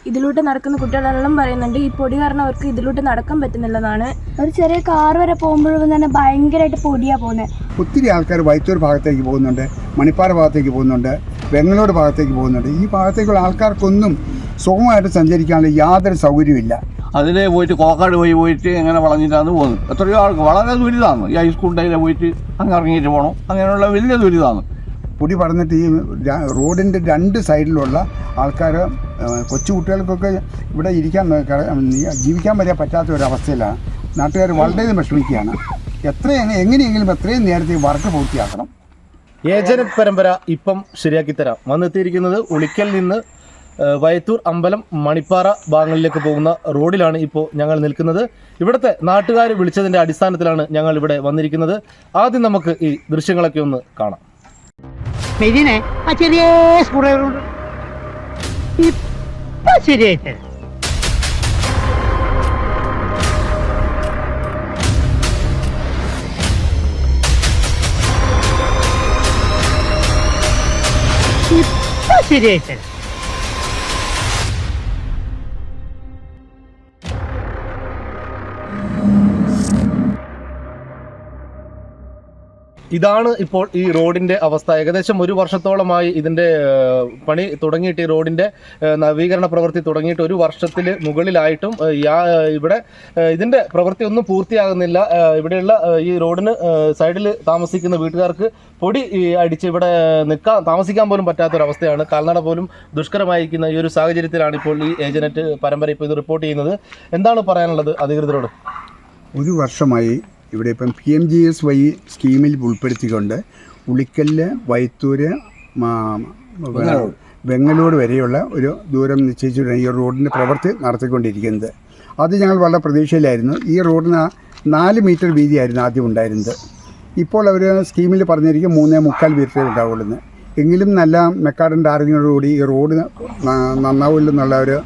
ഇതിലൂടെ നടക്കുന്ന കുട്ടികളെല്ലാം പറയുന്നുണ്ട് ഈ പൊടി കാരണം അവർക്ക് ഇതിലൂടെ നടക്കാൻ പറ്റുന്നില്ലെന്നാണ്. ഒരു ചെറിയ കാർ വരെ പോകുമ്പോഴും തന്നെ ഭയങ്കരമായിട്ട് പൊടിയാണ് പോകുന്നത്. ഒത്തിരി ആൾക്കാർ വൈത്തൂർ ഭാഗത്തേക്ക് പോകുന്നുണ്ട്, മണിപ്പാറ ഭാഗത്തേക്ക് പോകുന്നുണ്ട്, വെങ്ങലോട് ഭാഗത്തേക്ക് പോകുന്നുണ്ട്. ഈ ഭാഗത്തേക്കുള്ള ആൾക്കാർക്കൊന്നും സുഖമായിട്ട് സഞ്ചരിക്കാനുള്ള യാതൊരു സൗകര്യമില്ല. അതിലെ പോയിട്ട് കോക്കാട് പോയിട്ട് എങ്ങനെ വളഞ്ഞിട്ടാണ് പോകുന്നത്. എത്രയോ ആൾക്ക് വളരെ ദുരിതമാണ്. ഈ ഹൈസ്കൂളിൻ്റെ പോയിട്ട് അങ്ങ് ഇറങ്ങിയിട്ട് പോകണം. അങ്ങനെയുള്ള വലിയ ദുരിതമാണ്. പൊടി പറഞ്ഞിട്ട് ഈ റോഡിൻ്റെ രണ്ട് സൈഡിലുള്ള ആൾക്കാർ കൊച്ചു കുട്ടികൾക്കൊക്കെ ഇവിടെ ജീവിക്കാൻ വരെ പറ്റാത്ത ഒരവസ്ഥയിലാണ്. നാട്ടുകാർ വളരെ വിഷമിക്കുകയാണ്. എങ്ങനെയെങ്കിലും എത്രയും നേരത്തെ വർക്ക് പൂർത്തിയാക്കണം. ഏജനറ്റ് പരമ്പര ഇപ്പം ശരിയാക്കി തരാം. വന്നെത്തിയിരിക്കുന്നത് ഉളിക്കൽ നിന്ന് വയത്തൂർ അമ്പലം മണിപ്പാറ ഭാഗങ്ങളിലേക്ക് പോകുന്ന റോഡിലാണ് ഇപ്പോൾ ഞങ്ങൾ നിൽക്കുന്നത്. ഇവിടുത്തെ നാട്ടുകാർ വിളിച്ചതിൻ്റെ അടിസ്ഥാനത്തിലാണ് ഞങ്ങൾ ഇവിടെ വന്നിരിക്കുന്നത്. ആദ്യം നമുക്ക് ഈ ദൃശ്യങ്ങളൊക്കെ ഒന്ന് കാണാം. ചെറിയ സ്കൂളുകളുണ്ട്, ഇപ്പൊ ശരിയായിട്ട് ശരിയായിട്ട് ഇതാണ് ഇപ്പോൾ ഈ റോഡിൻ്റെ അവസ്ഥ. ഏകദേശം ഒരു വർഷത്തോളമായി ഇതിൻ്റെ പണി തുടങ്ങിയിട്ട്, ഈ റോഡിൻ്റെ നവീകരണ പ്രവൃത്തി തുടങ്ങിയിട്ട് ഒരു വർഷത്തിൽ മുകളിലായിട്ടും ഇവിടെ ഇതിൻ്റെ പ്രവൃത്തി ഒന്നും പൂർത്തിയാകുന്നില്ല. ഇവിടെയുള്ള ഈ റോഡിന് സൈഡിൽ താമസിക്കുന്ന വീട്ടുകാർക്ക് പൊടി അടിച്ച് ഇവിടെ താമസിക്കാൻ പോലും പറ്റാത്തൊരവസ്ഥയാണ്. കാൽനട പോലും ദുഷ്കരമായിരിക്കുന്ന ഈ ഒരു സാഹചര്യത്തിലാണ് ഇപ്പോൾ ഈ ഏജനറ്റ് പരമ്പര ഇപ്പോൾ ഇത് റിപ്പോർട്ട് ചെയ്യുന്നത്. എന്താണ് പറയാനുള്ളത് അധികൃതരോട്? ഒരു വർഷമായി ഇവിടെ ഇപ്പം PMGSY സ്കീമിൽ ഉൾപ്പെടുത്തിക്കൊണ്ട് ഉളിക്കല്ല്, വൈത്തൂര്, വെങ്ങലോട് വരെയുള്ള ഒരു ദൂരം നിശ്ചയിച്ചിട്ട് ഈ റോഡിൻ്റെ പ്രവൃത്തി നടത്തിക്കൊണ്ടിരിക്കുന്നത്. അത് ഞങ്ങൾ വളരെ പ്രതീക്ഷയിലായിരുന്നു. ഈ റോഡിന് 4 മീറ്റർ വീതിയായിരുന്നു ആദ്യം ഉണ്ടായിരുന്നത്. ഇപ്പോൾ അവർ സ്കീമിൽ പറഞ്ഞിരിക്കും 3.25 മീറ്ററേ ഉണ്ടാവുള്ളൂ. എങ്കിലും നല്ല മെക്കാഡൻ ടാറിങ്ങോടുകൂടി ഈ റോഡ് നന്നാവില്ലെന്നുള്ള ഒരു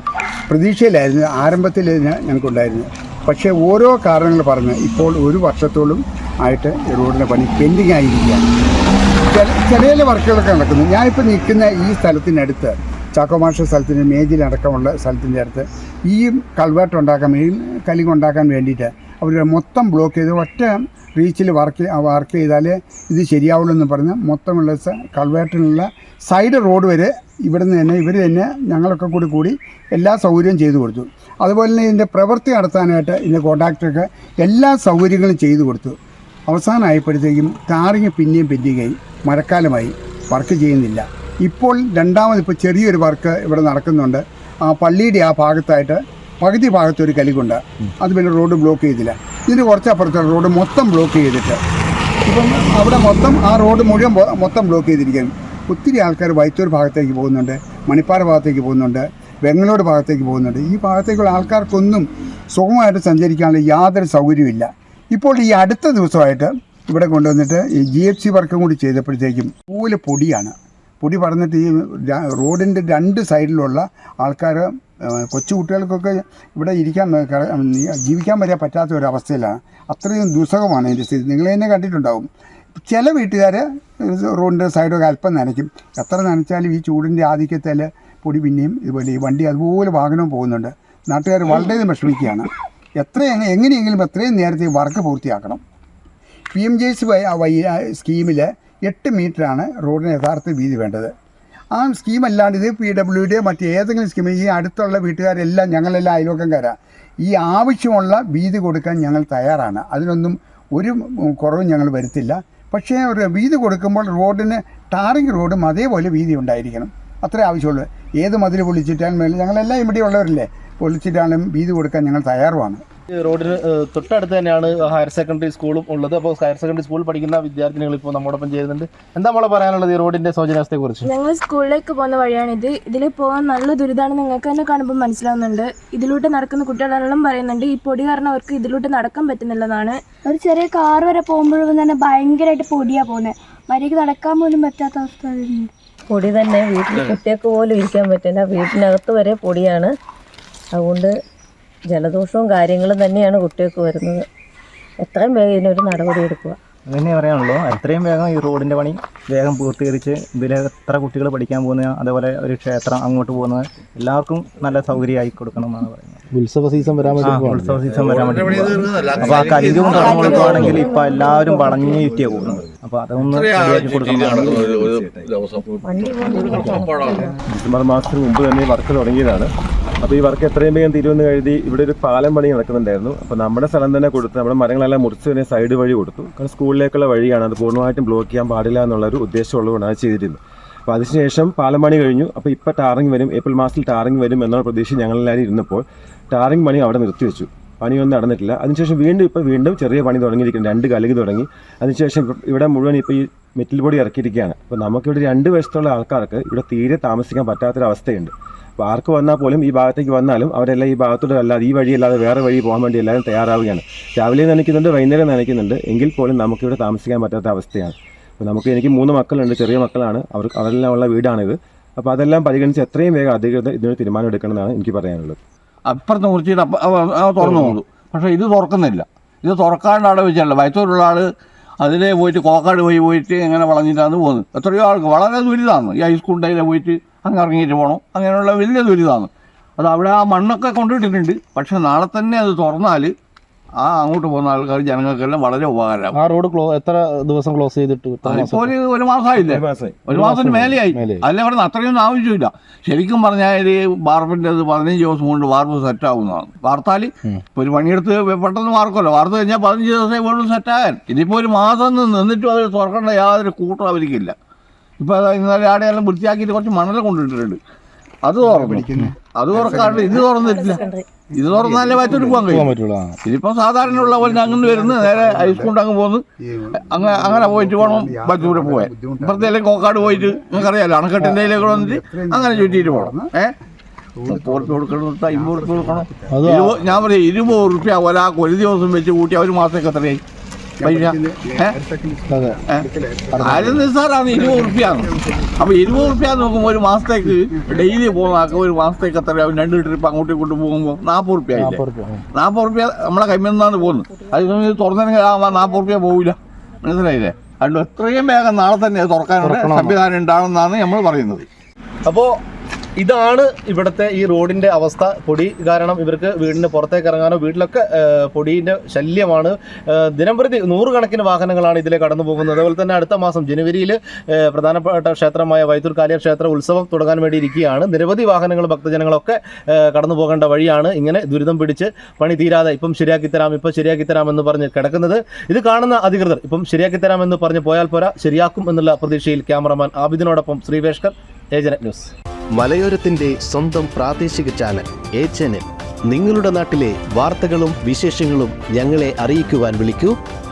പ്രതീക്ഷയിലായിരുന്നു ആരംഭത്തിൽ ഞങ്ങൾക്കുണ്ടായിരുന്നു. പക്ഷേ ഓരോ കാരണങ്ങൾ പറഞ്ഞ് ഇപ്പോൾ ഒരു വർഷത്തോളം ആയിട്ട് ഈ റോഡിൻ്റെ പണി പെൻഡിങ് ആയിരിക്കുകയാണ്. ചെറിയ വർക്കുകളൊക്കെ നടക്കുന്നു. ഞാനിപ്പോൾ നിൽക്കുന്ന ഈ സ്ഥലത്തിനടുത്ത്, ചാക്കോമാഷ സ്ഥലത്തിൻ്റെ മേജിലടക്കമുള്ള സ്ഥലത്തിൻ്റെ അടുത്ത് ഈ കൾവേർട്ട് ഉണ്ടാക്കാൻ കലിങ് ഉണ്ടാക്കാൻ വേണ്ടിയിട്ട് അവർ മൊത്തം ബ്ലോക്ക് ചെയ്ത് ഒറ്റ റീച്ചിൽ വർക്ക് ചെയ്താലേ ഇത് ശരിയാവുള്ളൂ എന്ന് പറഞ്ഞ് മൊത്തമുള്ള കൾവേർട്ടിനുള്ള സൈഡ് റോഡ് വരെ ഇവർ തന്നെ ഞങ്ങളൊക്കെ കൂടി എല്ലാ സൗകര്യവും ചെയ്തു കൊടുത്തു. അതുപോലെ തന്നെ ഇതിൻ്റെ പ്രവൃത്തി നടത്താനായിട്ട് ഇതിൻ്റെ കോൺട്രാക്ടർക്ക് എല്ലാ സൗകര്യങ്ങളും ചെയ്തു കൊടുത്തു. അവസാനമായപ്പോഴത്തേക്കും ടാറിങ് പിന്നെയും പെൻഡിങ്ങായി, മഴക്കാലമായി, വർക്ക് ചെയ്യുന്നില്ല. ഇപ്പോൾ രണ്ടാമതിപ്പോൾ ചെറിയൊരു വർക്ക് ഇവിടെ നടക്കുന്നുണ്ട്. ആ പള്ളിയുടെ ആ ഭാഗത്തായിട്ട് പകുതി ഭാഗത്തൊരു കലികുണ്ട്. അത് പിന്നെ റോഡ് ബ്ലോക്ക് ചെയ്തില്ല. ഇതിന് കുറച്ചപ്പുറത്തെ റോഡ് മൊത്തം ബ്ലോക്ക് ചെയ്തിട്ട് ഇപ്പം അവിടെ ആ റോഡ് മുഴുവൻ മൊത്തം ബ്ലോക്ക് ചെയ്തിരിക്കുകയാണ്. ഒത്തിരി ആൾക്കാർ വൈത്തൂർ ഭാഗത്തേക്ക് പോകുന്നുണ്ട്, മണിപ്പാറ ഭാഗത്തേക്ക് പോകുന്നുണ്ട്, വെങ്ങലോട് ഭാഗത്തേക്ക് പോകുന്നുണ്ട്. ഈ ഭാഗത്തേക്കുള്ള ആൾക്കാർക്കൊന്നും സുഖമായിട്ട് സഞ്ചരിക്കാനുള്ള യാതൊരു സൗകര്യമില്ല. ഇപ്പോൾ ഈ അടുത്ത ദിവസമായിട്ട് ഇവിടെ കൊണ്ടുവന്നിട്ട് ഈ GFC വർക്കും കൂടി ചെയ്തപ്പോഴത്തേക്കും പൂല് പൊടിയാണ്. പൊടി പറഞ്ഞിട്ട് ഈ റോഡിൻ്റെ രണ്ട് സൈഡിലുള്ള ആൾക്കാർ കൊച്ചു കുട്ടികൾക്കൊക്കെ ഇവിടെ ജീവിക്കാൻ വരെ പറ്റാത്ത ഒരവസ്ഥയിലാണ്. അത്രയും ദുസ്സഹമാണ് അതിൻ്റെ സ്ഥിതി. നിങ്ങൾ തന്നെ കണ്ടിട്ടുണ്ടാവും. ചില വീട്ടുകാർ റോഡിൻ്റെ സൈഡൊക്കെ അല്പം നനയ്ക്കും. എത്ര നനച്ചാലും ഈ ചൂടിൻ്റെ ആധിക്യത്തിൽ പൊടി പിന്നെയും ഇതുപോലെ ഈ വണ്ടി അതുപോലെ വാഹനവും പോകുന്നുണ്ട്. നാട്ടുകാർ വളരെ വിഷമിക്കുകയാണ്. എങ്ങനെയെങ്കിലും എത്രയും നേരത്തെ വർക്ക് പൂർത്തിയാക്കണം. PMGSY സ്കീമിൽ 8 മീറ്ററാണ് റോഡിന് യഥാർത്ഥ വീതി വേണ്ടത്. ആ സ്കീമല്ലാണ്ട് ഇത് PWD മറ്റേതെങ്കിലും സ്കീം ഈ അടുത്തുള്ള വീട്ടുകാരെല്ലാം ഞങ്ങളെല്ലാം അയൽവക്കംകാരാണ്. ഈ ആവശ്യമുള്ള വീതി കൊടുക്കാൻ ഞങ്ങൾ തയ്യാറാണ്. അതിനൊന്നും ഒരു കുറവും ഞങ്ങൾ വരുത്തില്ല. പക്ഷേ ഒരു വീതി കൊടുക്കുമ്പോൾ റോഡിന് ടാറിങ് റോഡും അതേപോലെ വീതി ഉണ്ടായിരിക്കണം. അത്രേ ആവശ്യമുള്ളൂ. ഏത് മതിൽ പൊളിച്ചിട്ടാലും ഞങ്ങളെല്ലാം ഇവിടെ ഉള്ളവരല്ലേ, പൊളിച്ചിട്ടാലും വീതി കൊടുക്കാൻ ഞങ്ങൾ തയ്യാറുമാണ്. റോഡിന് തൊട്ടടുത്ത് തന്നെയാണ് ഹയർ സെക്കൻഡറി സ്കൂളും ഉള്ളത്. അപ്പോൾ ഹയർ സെക്കൻഡറി സ്കൂളിൽ പഠിക്കുന്ന വിദ്യാർത്ഥിനികൾ ഇപ്പോൾ നമ്മോടൊപ്പം ചെയ്യുന്നുണ്ട്. എന്താ നമ്മളെ പറയാനുള്ളത് ഈ റോഡിൻ്റെ ശോചനാവസ്ഥയെക്കുറിച്ച്? ഞങ്ങൾ സ്കൂളിലേക്ക് പോകുന്ന വഴിയാണിത്. ഇതിൽ പോകാൻ നല്ല ദുരിതമാണ്. നിങ്ങൾക്ക് തന്നെ കാണുമ്പോൾ മനസ്സിലാവുന്നുണ്ട്. ഇതിലൂടെ നടക്കുന്ന കുട്ടികളെല്ലാം പറയുന്നുണ്ട് ഈ പൊടി കാരണം അവർക്ക് ഇതിലൂടെ നടക്കാൻ പറ്റുന്നില്ലെന്നാണ്. ഒരു ചെറിയ കാർ വരെ പോകുമ്പോഴും തന്നെ ഭയങ്കരമായിട്ട് പൊടിയാണ് പോകുന്നത്. മര്യാദയ്ക്ക് നടക്കാൻ പോലും പറ്റാത്ത അവസ്ഥ. പൊടി തന്നെ വീട്ടിൽ കുട്ടികൾക്ക് പോലും ഇരിക്കാൻ പറ്റില്ല. വീട്ടിനകത്ത് വരെ പൊടിയാണ്. അതുകൊണ്ട് ജലദോഷവും കാര്യങ്ങളും തന്നെയാണ് കുട്ടികൾക്ക് വരുന്നത്. എത്രയും വേഗം ഇതിനൊരു നടപടി എടുക്കുക. അതന്നെ പറയാനുള്ളൂ. എത്രയും വേഗം ഈ റോഡിൻ്റെ പണി വേഗം പൂർത്തീകരിച്ച് ഇതിൽ എത്ര കുട്ടികൾ പഠിക്കാൻ പോകുന്ന, അതേപോലെ ഒരു ക്ഷേത്രം അങ്ങോട്ട് പോകുന്നത് എല്ലാവർക്കും നല്ല സൗകര്യമായി കൊടുക്കണം എന്നാണ് പറയുന്നത്. ഉത്സവ സീസൺ വരാൻ ഉത്സവ സീസൺ വരാൻ വേണ്ടി അപ്പോൾ ആ കരിക്കും തുറന്നു കൊടുക്കുകയാണെങ്കിൽ ഇപ്പോൾ എല്ലാവരും വളഞ്ഞു ചുറ്റിയാണ് പോകുന്നത്. അപ്പോൾ അതൊന്ന് ശരിയാക്കി കൊടുക്കണം. ഡിസംബർ മാസത്തിന് മുമ്പ് തന്നെ വർക്ക് തുടങ്ങിയതാണ്. അപ്പോൾ ഈ വർക്ക് എത്രയും വേഗം തീരുമെന്ന് കരുതി ഇവിടെ ഒരു പാലം പണി നടക്കുന്നുണ്ടായിരുന്നു. അപ്പോൾ നമ്മുടെ സ്ഥലം തന്നെ കൊടുത്ത് നമ്മുടെ മരങ്ങളെല്ലാം മുറിച്ച് തന്നെ സൈഡ് വഴി കൊടുത്തു. കാരണം സ്കൂളിലേക്കുള്ള വഴിയാണ്, അത് പൂർണ്ണമായിട്ടും ബ്ലോക്ക് ചെയ്യാൻ പാടില്ല എന്നുള്ളൊരു ഉദ്ദേശമുള്ളതുകൊണ്ടാണ് ചെയ്തിരുന്നത്. അപ്പോൾ അതിനുശേഷം പാലം പണി കഴിഞ്ഞു. അപ്പോൾ ഇപ്പോൾ ടാറിങ് വരും, ഏപ്രിൽ മാസത്തിൽ ടാറിങ് വരും എന്നുള്ള പ്രതീക്ഷ ഞങ്ങളെല്ലാവരും ഇരുന്നപ്പോൾ ടാറിങ് പണി അവിടെ നിർത്തിവെച്ചു. പണിയൊന്നും നടന്നിട്ടില്ല. അതിനുശേഷം വീണ്ടും ചെറിയ പണി തുടങ്ങിയിരിക്കുന്നു. 2 കലുക് തുടങ്ങി. അതിനുശേഷം ഇവിടെ മുഴുവൻ ഇപ്പോൾ ഈ മെറ്റൽ പൊടി ഇറക്കിയിരിക്കുകയാണ്. അപ്പോൾ നമുക്കിവിടെ 2 വശത്തുള്ള ആൾക്കാർക്ക് ഇവിടെ തീരെ താമസിക്കാൻ പറ്റാത്തൊരവസ്ഥയുണ്ട്. അപ്പോൾ ആർക്ക് വന്നാൽ പോലും ഈ ഭാഗത്തേക്ക് വന്നാലും അവരെല്ലാം ഈ ഭാഗത്തോടെ അല്ലാതെ ഈ വഴിയല്ലാതെ വേറെ വഴി പോകാൻ വേണ്ടി എല്ലാവരും തയ്യാറാവുകയാണ്. രാവിലെ നനയ്ക്കുന്നുണ്ട്, വൈകുന്നേരം നനയ്ക്കുന്നുണ്ട്. എങ്കിൽ പോലും നമുക്കിവിടെ താമസിക്കാൻ പറ്റാത്ത അവസ്ഥയാണ്. അപ്പോൾ എനിക്ക് 3 മക്കളുണ്ട്, ചെറിയ മക്കളാണ്. അവരെല്ലാം ഉള്ള വീടാണിത്. അപ്പോൾ അതെല്ലാം പരിഗണിച്ച് എത്രയും വേഗം അധികൃതർ ഇതിനൊരു തീരുമാനം എടുക്കണമെന്നാണ് എനിക്ക് പറയാനുള്ളത്. അപ്പുറത്ത് മുറിച്ചിട്ട് തുറന്നു പോകുന്നു. പക്ഷേ ഇത് തുറക്കുന്നില്ല. ഇത് തുറക്കാണ്ട് അവിടെ വെച്ചല്ല. വയറ്റൂരുള്ള ആൾ അതിലേ പോയിട്ട് കോക്കാട് പോയിട്ട് ഇങ്ങനെ വളഞ്ഞിട്ടാണ് പോകുന്നത്. എത്രയോ ആൾക്ക് വളരെ ദുരിതമാണ്. ഈ ഹൈസ്കൂളിൻ്റെ പോയിട്ട് അങ്ങ് ഇറങ്ങിയിട്ട് പോകണം. അങ്ങനെയുള്ള വലിയ ദുരിതമാണ്. അത് അവിടെ ആ മണ്ണൊക്കെ കൊണ്ടിട്ടിട്ടുണ്ട്. പക്ഷെ നാളെ തന്നെ അത് തുറന്നാൽ അങ്ങോട്ട് പോകുന്ന ആൾക്കാർ ജനങ്ങൾക്കെല്ലാം വളരെ ഉപകാരമാകും. ആ റോഡ് എത്ര ദിവസം ക്ലോസ് ചെയ്തിട്ട്? ഇപ്പോൾ ഒരു മാസമായില്ലേ? ഒരു മാസത്തിന് മേലെയായി. അല്ലേ പറഞ്ഞാൽ അത്രയൊന്നും ആവശ്യമില്ല. ശരിക്കും പറഞ്ഞാൽ വാർപ്പിൻ്റെ അത് 15 ദിവസം കൊണ്ട് വാർപ്പ് സെറ്റാവുന്നതാണ്. വാർത്താൽ ഇപ്പോൾ ഒരു പണിയെടുത്ത് പെട്ടെന്ന് വാർക്കുമല്ലോ. വാർത്ത് കഴിഞ്ഞാൽ 15 ദിവസമേ വീണ്ടും സെറ്റാകാൻ. ഇതിപ്പോൾ ഒരു മാസം നിന്നിട്ടും അത് തുറക്കേണ്ട യാതൊരു കൂട്ടം അവർക്കില്ല. ഇപ്പോൾ ഇന്നലെ ആടെയെല്ലാം വൃത്തിയാക്കിയിട്ട് കുറച്ച് മണൽ കൊണ്ടിട്ടിട്ടുണ്ട്. അത് തുറന്നു. അത് തുറക്കാണ്ട് ഇത് തുറന്നിട്ടില്ല. ഇത് തുറന്നാലേ വയറ്റൂർ പോകാൻ കഴിയും. ഇതിപ്പോൾ സാധാരണയുള്ള പോലെ അങ്ങനെ വരുന്നു, നേരെ ഹൈസ്കൂളിൽ അങ്ങ് പോകുന്നു. അങ്ങനെ പോയിട്ട് വേണം വയറ്റൂരെ പോകാൻ. ഇപ്പുറത്തേലും കോക്കാട് പോയിട്ട് നിങ്ങൾക്കറിയാലോ, അണക്കെട്ടിൻ്റെ ഇതിലേക്ക് വന്നിട്ട് അങ്ങനെ ചുറ്റിയിട്ട് പോകണം. 30 ഉറുപ്പ്യ കൊടുക്കണം, 50 ഉറുപ്പ്യ കൊടുക്കണം. ഞാൻ പറയും 20 ഉറുപ്പ്യ ഒരാൾക്ക് ഒരു ദിവസം വെച്ച് കൂട്ടി ഒരു മാസത്തേക്ക് എത്രയായി പൈസ? ആരും നിസ്സാറാണ് 20 ഉറുപ്പ്യാണ്. അപ്പോൾ 20 ഉറുപ്പ്യ നോക്കുമ്പോൾ ഒരു മാസത്തേക്ക് ഡെയിലി പോകുന്ന ഒരു മാസത്തേക്ക് എത്രയാവും? 2 ട്രിപ്പ് അങ്ങോട്ടും ഇങ്ങോട്ടും പോകുമ്പോൾ 40 ഉറുപ്പ്യ ആയില്ലേ? 40 ഉറുപ്പ്യ നമ്മളെ കൈമെന്നാണ് പോകുന്നത്. അത് തുറന്നെങ്കിൽ 40 ഉറുപ്പ്യ പോകില്ല. മനസ്സിലായില്ലേ? അതുകൊണ്ട് എത്രയും വേഗം നാളെ തന്നെ തുറക്കാനുള്ള സംവിധാനം ഉണ്ടാകുമെന്നാണ് നമ്മൾ പറയുന്നത്. അപ്പോൾ ഇതാണ് ഇവിടുത്തെ ഈ റോഡിൻ്റെ അവസ്ഥ. പൊടി കാരണം ഇവർക്ക് വീടിന് പുറത്തേക്ക് ഇറങ്ങാനോ, വീട്ടിലൊക്കെ പൊടിയുടെ ശല്യമാണ്. ദിനംപ്രതി 100 കണക്കിന് വാഹനങ്ങളാണ് ഇതിലെ കടന്നു പോകുന്നത്. അതുപോലെ തന്നെ അടുത്ത മാസം ജനുവരിയിൽ പ്രധാനപ്പെട്ട ക്ഷേത്രമായ വൈത്തൂർ കാളിയ ക്ഷേത്ര ഉത്സവം തുടങ്ങാൻ വേണ്ടി ഇരിക്കുകയാണ്. നിരവധി വാഹനങ്ങൾ, ഭക്തജനങ്ങളൊക്കെ കടന്നു പോകേണ്ട വഴിയാണ് ഇങ്ങനെ ദുരിതം പിടിച്ച് പണി തീരാതെ ഇപ്പം ശരിയാക്കിത്തരാം എന്ന് പറഞ്ഞ് കിടക്കുന്നത്. ഇത് കാണുന്ന അധികൃതർ ഇപ്പം ശരിയാക്കിത്തരാമെന്ന് പറഞ്ഞ് പോയാൽ പോരാ, ശരിയാക്കും എന്നുള്ള പ്രതീക്ഷയിൽ ക്യാമറമാൻ ആബിദിനോടൊപ്പം ശ്രീവേഷ്കർ, ഏജന്റ് ന്യൂസ്. മലയോരത്തിന്റെ സ്വന്തം പ്രാദേശിക ചാനൽ ഏജന്റ്. നിങ്ങളുടെ നാട്ടിലെ വാർത്തകളും വിശേഷങ്ങളും ഞങ്ങളെ അറിയിക്കുവാൻ വിളിക്കൂ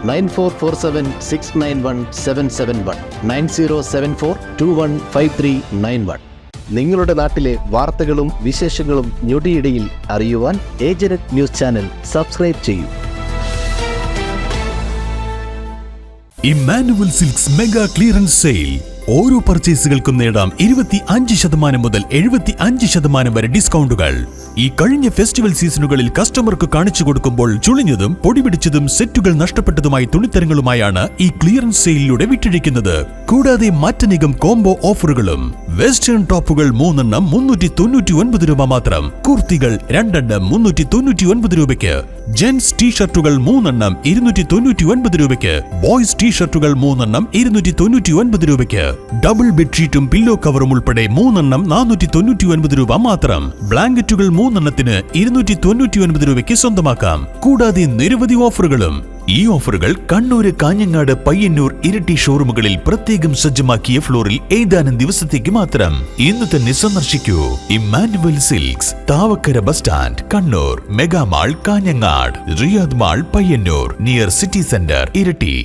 9447691771 9074215391. നിങ്ങളുടെ നാട്ടിലെ വാർത്തകളും വിശേഷങ്ങളും ഞൊടിയിടയിൽ അറിയുവാൻ ഏജന്റ് ന്യൂസ് ചാനൽ സബ്സ്ക്രൈബ് ചെയ്യൂ. Emmanuel silks mega clearance sale. ഓരോ പർച്ചേസുകൾക്കും നേടാം 25% മുതൽ 75% വരെ ഡിസ്കൗണ്ടുകൾ. ഈ കഴിഞ്ഞ ഫെസ്റ്റിവൽ സീസണുകളിൽ കസ്റ്റമർക്ക് കാണിച്ചു കൊടുക്കുമ്പോൾ ചുളിഞ്ഞതും പൊടിപിടിച്ചതും സെറ്റുകൾ നഷ്ടപ്പെട്ടതുമായി തുണിത്തരങ്ങളുമായാണ് ഈ ക്ലിയറൻസ് സെയിലിലൂടെ വിറ്റഴിക്കുന്നത്. കൂടാതെ മറ്റനേകം കോംബോ ഓഫറുകളും. വെസ്റ്റേൺ ടോപ്പുകൾ 3 എണ്ണം 399 രൂപ മാത്രം. കുർത്തികൾ 2 എണ്ണം 399 രൂപയ്ക്ക്. ജെന്റ്സ് ടീഷർട്ടുകൾ 3 എണ്ണം 299 രൂപയ്ക്ക്. ബോയ്സ് ടീഷർട്ടുകൾ 3 എണ്ണം 299 രൂപയ്ക്ക്. ഡബിൾ ബെഡ്ഷീറ്റും പില്ലോ കവറും ഉൾപ്പെടെ 3 എണ്ണം 499 രൂപ മാത്രം. ബ്ലാങ്കറ്റുകൾ 3 എണ്ണത്തിന് 299 രൂപയ്ക്ക് സ്വന്തമാക്കാം. കൂടാതെ നിരവധി ഓഫറുകളും. ഈ ഓഫറുകൾ കണ്ണൂര്, കാഞ്ഞങ്ങാട്, പയ്യന്നൂർ, ഇരിട്ടി ഷോറൂമുകളിൽ പ്രത്യേകം സജ്ജമാക്കിയ ഫ്ലോറിൽ ഏതാനും ദിവസത്തേക്ക് മാത്രം. ഇന്ന് തന്നെ സന്ദർശിക്കൂ. Emmanuel silks, Thavakkara bus stand, Kannur. Mega mall Kanhangad, Riyadh mall Payyanur, near city centre Iritty.